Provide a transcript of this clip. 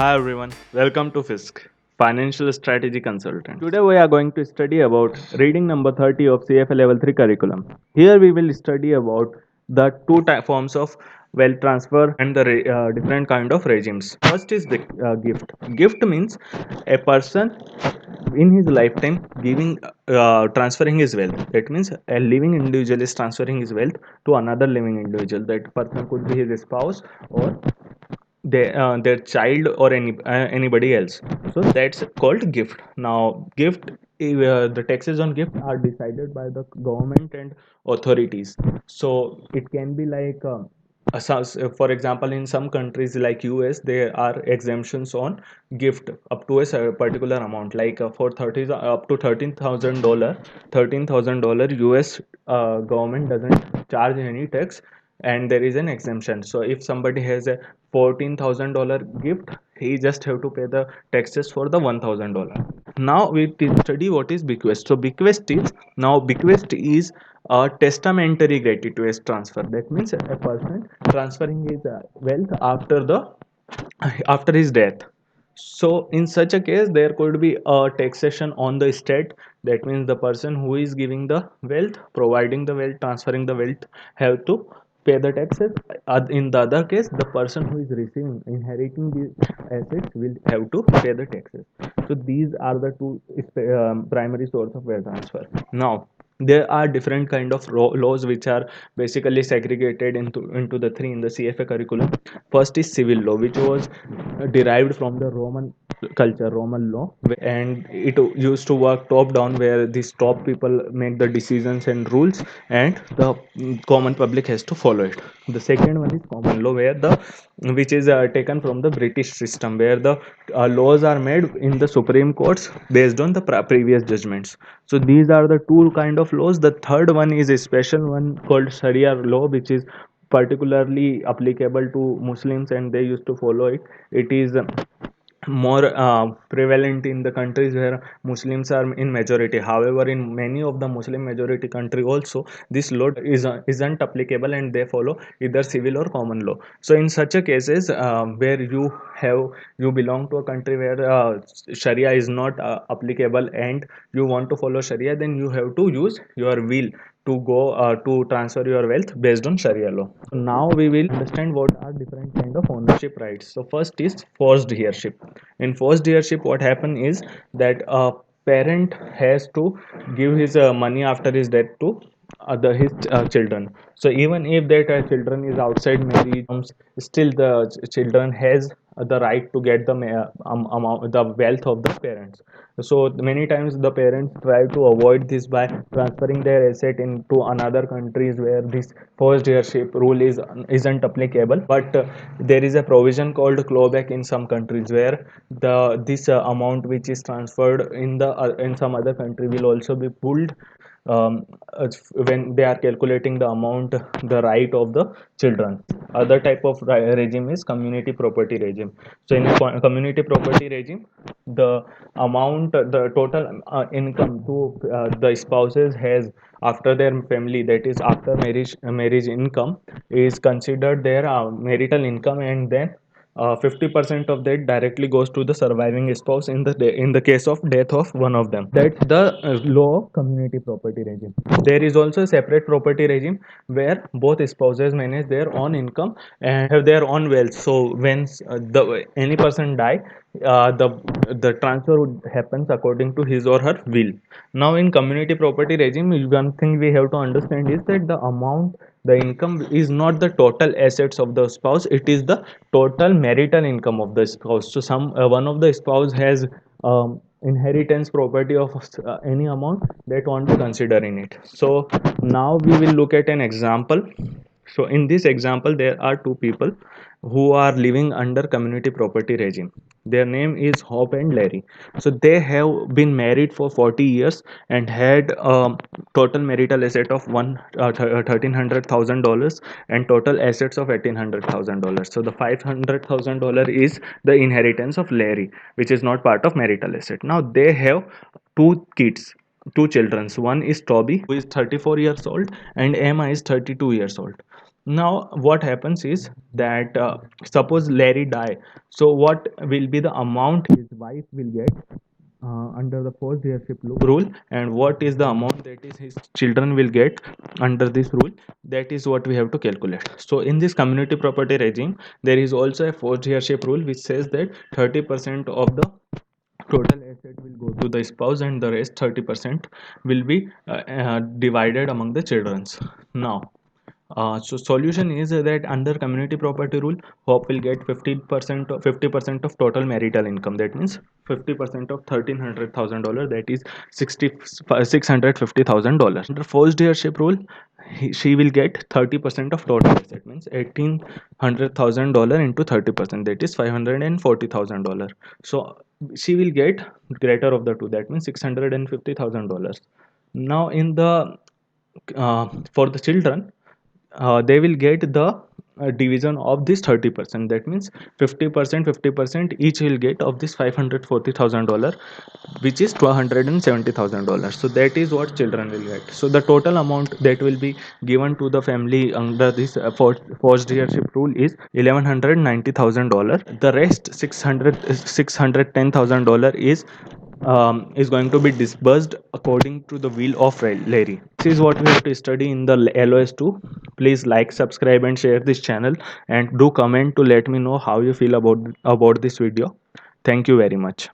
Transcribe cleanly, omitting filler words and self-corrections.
Hi everyone, welcome to FISC, Financial Strategy Consultant. Today we are going to study about reading number 30 of CFA Level 3 curriculum. Here we will study about the forms of wealth transfer and the different kind of regimes. First is the gift. Gift means a person in his lifetime giving transferring his wealth. That means a living individual is transferring his wealth to another living individual. That person could be his spouse or their child or anybody else, so that's called gift. Now gift, the taxes on gift are decided by the government and authorities. So it can be like for example, in some countries like US there are exemptions on gift up to a particular amount, like for 30 up to $13,000. $13,000 US government doesn't charge any tax, and there is an exemption. So if somebody has a $14,000 gift, he just have to pay the taxes for the $1,000. Now we study what is bequest. So bequest is a testamentary gratuitous transfer. That means a person transferring his wealth after his death. So in such a case, there could be a taxation on the estate. That means the person who is giving the wealth, providing the wealth, transferring the wealth, have to pay the taxes. In the other case, the person who is receiving, inheriting the assets will have to pay the taxes. So these are the two primary source of wealth transfer. Now there are different kind of laws which are basically segregated into the three in the CFA curriculum. First is civil law, which was derived from the Roman culture, Roman law, and it used to work top down, where these top people make the decisions and rules, and the common public has to follow it. The second one is common law, where the which is taken from the British system, where the laws are made in the Supreme Courts based on the previous judgments. So these are the two kind of laws. The third one is a special one called Sharia law, which is particularly applicable to Muslims, and they used to follow it. It is more prevalent in the countries where Muslims are in majority. However, in many of the Muslim majority country also, this law isn't applicable, and they follow either civil or common law. So in such a cases, where you belong to a country where Sharia is not applicable, and you want to follow Sharia, then you have to use your will to go to transfer your wealth based on Sharia law. So now we will understand what are different kind of ownership rights. So first is forced heirship. In forced heirship, what happen is that a parent has to give his money after his death to his children. So even if that children is outside marriage, still the children has the right to get the amount, the wealth of the parents. So many times the parents try to avoid this by transferring their asset into another countries where this forced heirship rule isn't applicable. But there is a provision called clawback in some countries, where the this amount which is transferred in some other country will also be pulled when they are calculating the amount, the right of the children. Other type of regime is community property regime. So in a community property regime, the amount, the total income to the spouses has after their family, that is after marriage income is considered their marital income, and then 50% of that directly goes to the surviving spouse in the case of death of one of them. That's the law of community property regime. There is also a separate property regime, where both spouses manage their own income and have their own wealth. So when the any person die, the transfer would happens according to his or her will. Now in community property regime, one thing we have to understand is that the amount, the income is not the total assets of the spouse, it is the total marital income of the spouse. So some one of the spouse has inheritance property of any amount, that want to consider in it. So now we will look at an example. So in this example, there are two people who are living under community property regime. Their name is Hope and Larry. So they have been married for 40 years and had total marital asset of $1,300,000 and total assets of $1,800,000. So the $500,000 is the inheritance of Larry, which is not part of marital asset. Now they have two kids, two children. One is Toby, who is 34 years old, and Emma is 32 years old. Now what happens is that suppose Larry die, so what will be the amount his wife will get under the forced heirship rule, and what is the amount that is his children will get under this rule? That is what we have to calculate. So in this community property regime, there is also a forced heirship rule which says that 30% of the total asset will go to the spouse and the rest 30% will be divided among the childrens. Now so solution is that under community property rule, Hope will get 50% of total marital income. That means 50% of $1,300,000. That is $650,000. Under forced heirship rule, she will get 30% of total asset. Means $1,800,000 into 30%. That is $540,000. So she will get greater of the two. That means $650,000. Now in the for the children, they will get the division of this 30%. That means 50%, 50% each will get of this $540,000, which is $270,000. So that is what children will get. So the total amount that will be given to the family under this forced heirship rule is $1,190,000. The rest $610,000 is going to be disbursed according to the will of Larry. This is what we have to study in the LOS2. Please like, subscribe, and share this channel, and do comment to let me know how you feel about this video. Thank you very much.